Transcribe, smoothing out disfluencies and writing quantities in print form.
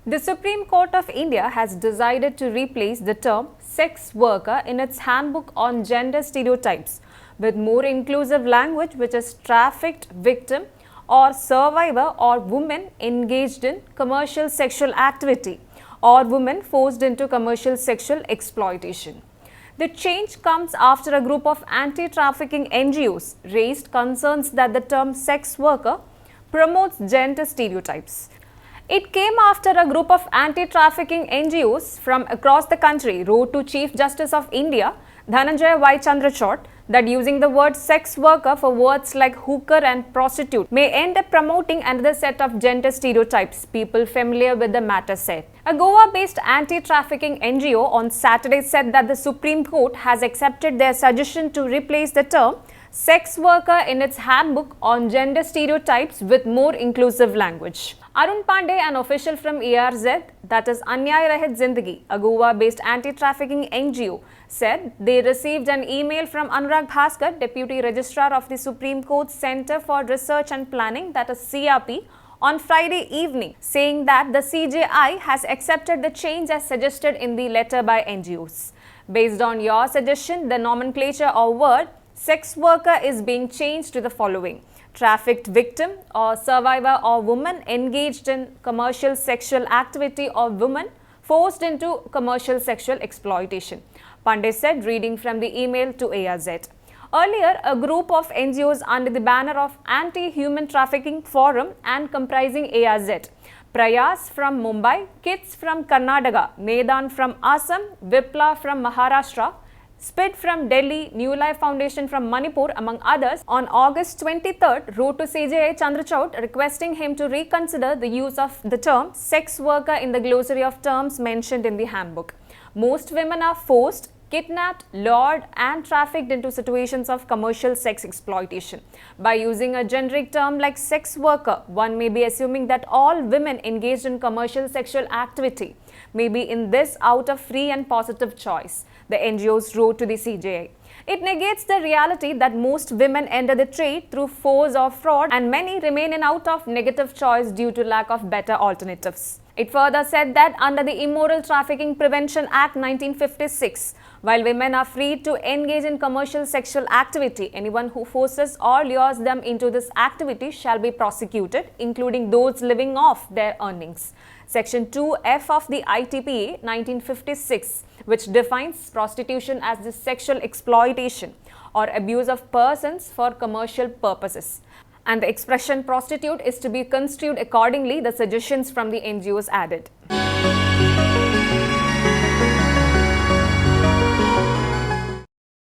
The Supreme Court of India has decided to replace the term sex worker in its handbook on gender stereotypes with more inclusive language, which is trafficked victim or survivor or woman engaged in commercial sexual activity or woman forced into commercial sexual exploitation. The change comes after a group of anti-trafficking NGOs raised concerns that the term sex worker promotes gender stereotypes. It came after a group of anti-trafficking NGOs from across the country wrote to Chief Justice of India, Dhananjay Y. Chandrachud, that using the word sex worker for words like hooker and prostitute may end up promoting another set of gender stereotypes, people familiar with the matter said. A Goa-based anti-trafficking NGO on Saturday said that the Supreme Court has accepted their suggestion to replace the term sex worker in its handbook on gender stereotypes with more inclusive language. Arun Pandey, an official from ARZ, that is Anyay Rahet Zindagi, a Goa-based anti-trafficking NGO, said they received an email from Anurag Bhaskar, Deputy Registrar of the Supreme Court Centre for Research and Planning, that is CRP, on Friday evening, saying that the CJI has accepted the change as suggested in the letter by NGOs. Based on your suggestion, the nomenclature or word sex worker is being changed to the following: trafficked victim or survivor or woman engaged in commercial sexual activity or woman forced into commercial sexual exploitation, Pandey said, reading from the email to ARZ. Earlier, a group of NGOs under the banner of Anti-Human Trafficking Forum and comprising ARZ, Prayas from Mumbai, Kids from Karnataka, Medan from Assam, Vipla from Maharashtra, SPID from Delhi, New Life Foundation from Manipur, among others, on August 23rd wrote to CJI Chandrachud requesting him to reconsider the use of the term sex worker in the glossary of terms mentioned in the handbook. Most women are forced, kidnapped, lured and trafficked into situations of commercial sex exploitation. By using a generic term like sex worker, one may be assuming that all women engaged in commercial sexual activity may be in this out of free and positive choice, the NGOs wrote to the CJI. It negates the reality that most women enter the trade through force or fraud and many remain in out of negative choice due to lack of better alternatives. It further said that under the Immoral Trafficking Prevention Act 1956, while women are free to engage in commercial sexual activity, anyone who forces or lures them into this activity shall be prosecuted, including those living off their earnings. Section 2F of the ITPA 1956, which defines prostitution as the sexual exploitation or abuse of persons for commercial purposes. And the expression prostitute is to be construed accordingly, the suggestions from the NGOs added.